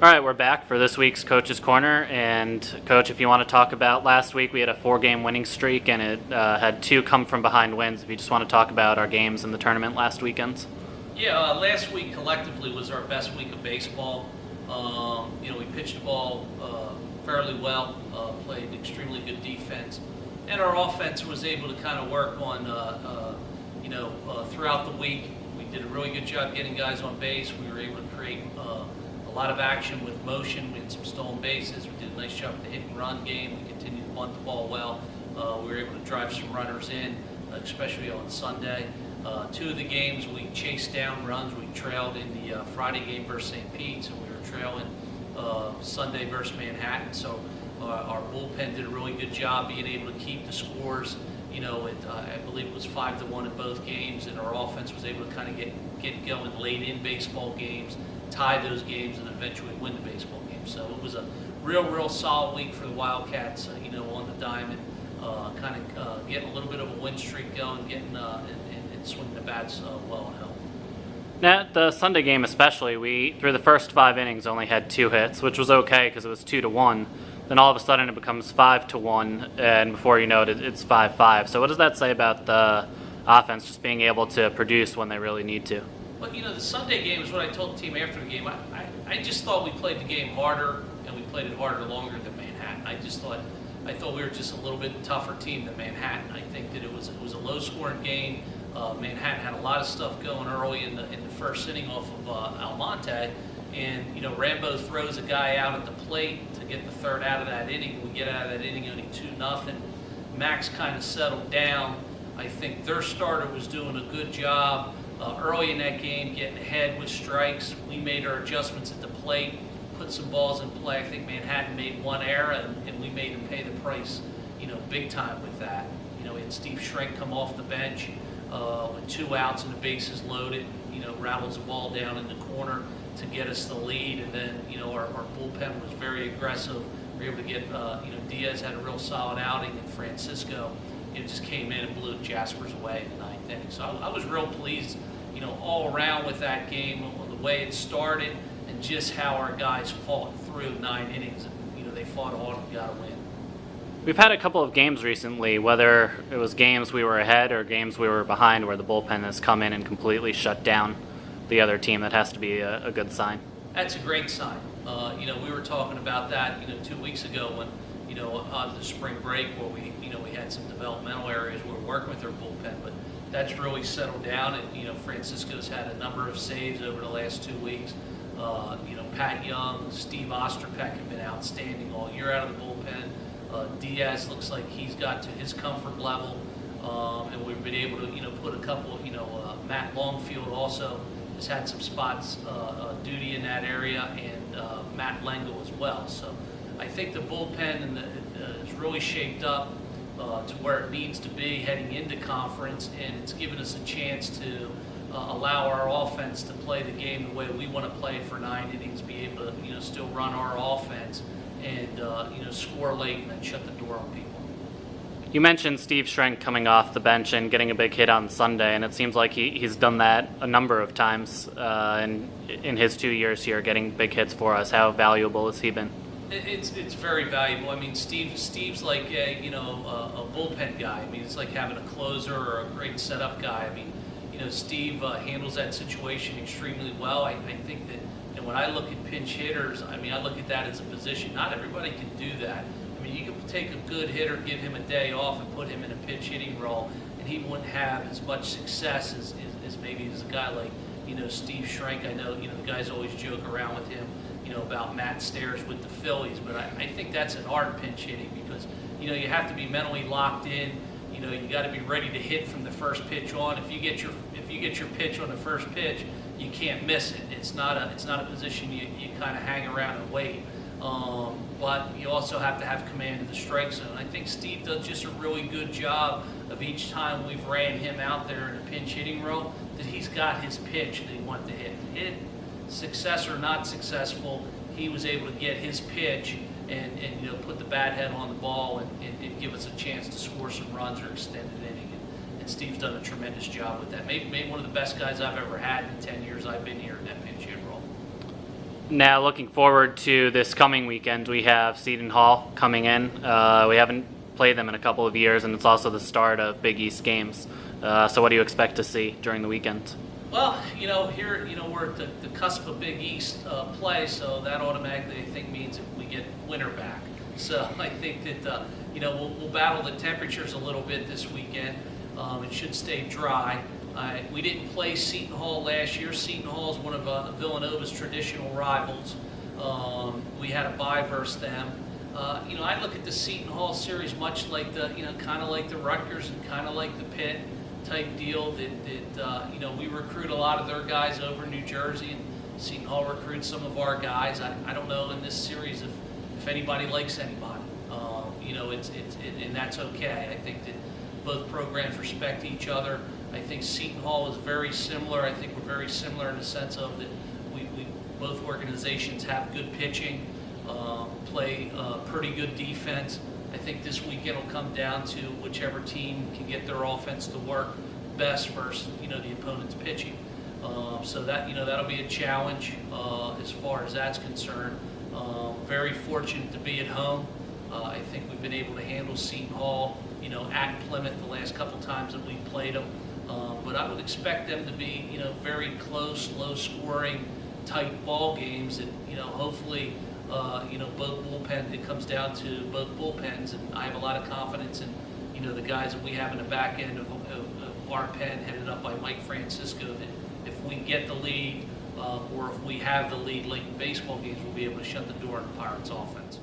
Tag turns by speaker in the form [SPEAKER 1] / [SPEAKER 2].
[SPEAKER 1] All right, we're back for this week's Coach's Corner. And, Coach, if you want to talk about last week, we had a 4-game winning streak, and it had 2 come-from-behind wins. If you just want to talk about our games in the tournament last weekend.
[SPEAKER 2] Yeah, last week collectively was our best week of baseball. We pitched the ball fairly well, played extremely good defense, and our offense was able to kind of work on, throughout the week. We did a really good job getting guys on base. We were able to create a lot of action with motion. We had some stolen bases. We did a nice job with the hit and run game. We continued to bunt the ball well. We were able to drive some runners in, especially on Sunday. 2 of the games we chased down runs. We trailed in the Friday game versus St. Pete's, and we were trailing Sunday versus Manhattan. So our bullpen did a really good job being able to keep the scores. I believe it was 5-1 in both games, and our offense was able to kind of get going late in baseball games, tie those games, and eventually win the baseball game. So it was a real solid week for the Wildcats. On the diamond, kind of getting a little bit of a win streak going, getting and swinging the bats well and hell.
[SPEAKER 1] Now, the Sunday game especially, we, through the first 5 innings, only had 2 hits, which was okay because it was 2-1. Then all of a sudden it becomes 5-1, and before you know it, it's 5-5. So what does that say about the offense just being able to produce when they really need to?
[SPEAKER 2] Well, the Sunday game is what I told the team after the game. I just thought we played the game harder, and we played it harder longer than Manhattan. I thought we were just a little bit tougher team than Manhattan. I think that it was a low-scoring game. Manhattan had a lot of stuff going early in the first inning off of Almonte, and Rambo throws a guy out at the plate to get the third out of that inning. We get out of that inning only 2-0. Max kind of settled down. I think their starter was doing a good job early in that game, getting ahead with strikes. We made our adjustments at the plate, put some balls in play. I think Manhattan made 1 error, and we made them pay the price, big time with that. We had Steve Shrink come off the bench with 2 outs and the bases loaded, rattles the ball down in the corner to get us the lead. And then, our bullpen was very aggressive. We were able to get, Diaz had a real solid outing, and Francisco, just came in and blew Jaspers away in the 9th inning. So I was real pleased, all around with that game, the way it started, and just how our guys fought through 9 innings. And, they fought hard and got a win.
[SPEAKER 1] We've had a couple of games recently, whether it was games we were ahead or games we were behind, where the bullpen has come in and completely shut down the other team. That has to be a good sign.
[SPEAKER 2] That's a great sign. We were talking about that, 2 weeks ago when, on the spring break where we had some developmental areas where we're working with our bullpen, but that's really settled down. And, Francisco's had a number of saves over the last 2 weeks. Pat Young, Steve Osterpeck have been outstanding all year out of the bullpen. Diaz looks like he's got to his comfort level, and we've been able to, put a couple, Matt Longfield also has had some spots duty in that area, and Matt Lengel as well. So I think the bullpen is really shaped up to where it needs to be heading into conference, and it's given us a chance to allow our offense to play the game the way we want to play it for 9 innings, be able to, still run our offense and, score late and then shut the door on people.
[SPEAKER 1] You mentioned Steve Schrenk coming off the bench and getting a big hit on Sunday, and it seems like he's done that a number of times in his 2 years here, getting big hits for us. How valuable has he been?
[SPEAKER 2] It's very valuable. I mean, Steve's like a bullpen guy. I mean, it's like having a closer or a great setup guy. I mean, Steve handles that situation extremely well. I think that when I look at pinch hitters, I mean, I look at that as a position. Not everybody can do that. I mean, you can take a good hitter, give him a day off, and put him in a pinch hitting role, and he wouldn't have as much success as maybe as a guy like Steve Schrenk. I know the guys always joke around with him about Matt Stairs with the Phillies, but I think that's an art pinch hitting because you have to be mentally locked in. You got to be ready to hit from the first pitch on. If you get your pitch on the first pitch, you can't miss it. It's not a position you kind of hang around and wait. But you also have to have command of the strike zone. I think Steve does just a really good job of each time we've ran him out there in a pinch hitting role that he's got his pitch that he wants to hit. Success or not successful, he was able to get his pitch and put the bat head on the ball and give us a chance to score some runs or extend an inning. And Steve's done a tremendous job with that. Maybe one of the best guys I've ever had in the 10 years I've been here in that pinch hit role.
[SPEAKER 1] Now, looking forward to this coming weekend, we have Seton Hall coming in. We haven't played them in a couple of years, and it's also the start of Big East games. So what do you expect to see during the weekend?
[SPEAKER 2] Well, here, we're at the cusp of Big East play, so that automatically, I think, means that we get winter back. So I think that, we'll battle the temperatures a little bit this weekend. It should stay dry. We didn't play Seton Hall last year. Seton Hall is one of Villanova's traditional rivals. We had a bye versus them. I look at the Seton Hall series much like kind of like the Rutgers and kind of like the Pitt type deal. That we recruit a lot of their guys over in New Jersey, and Seton Hall recruits some of our guys. I don't know in this series if anybody likes anybody. And that's okay. I think that both programs respect each other. I think Seton Hall is very similar. I think we're very similar in the sense of that we both organizations have good pitching, play pretty good defense. I think this weekend will come down to whichever team can get their offense to work best versus the opponent's pitching. So that'll be a challenge as far as that's concerned. Very fortunate to be at home. I think we've been able to handle Seton Hall, at Plymouth the last couple times that we played them. But I would expect them to be, very close, low-scoring, tight ball games. And hopefully, both bullpen. It comes down to both bullpens, and I have a lot of confidence in, the guys that we have in the back end of our pen, headed up by Mike Francisco. That if we get the lead, or if we have the lead late in baseball games, we'll be able to shut the door on the Pirates' offense.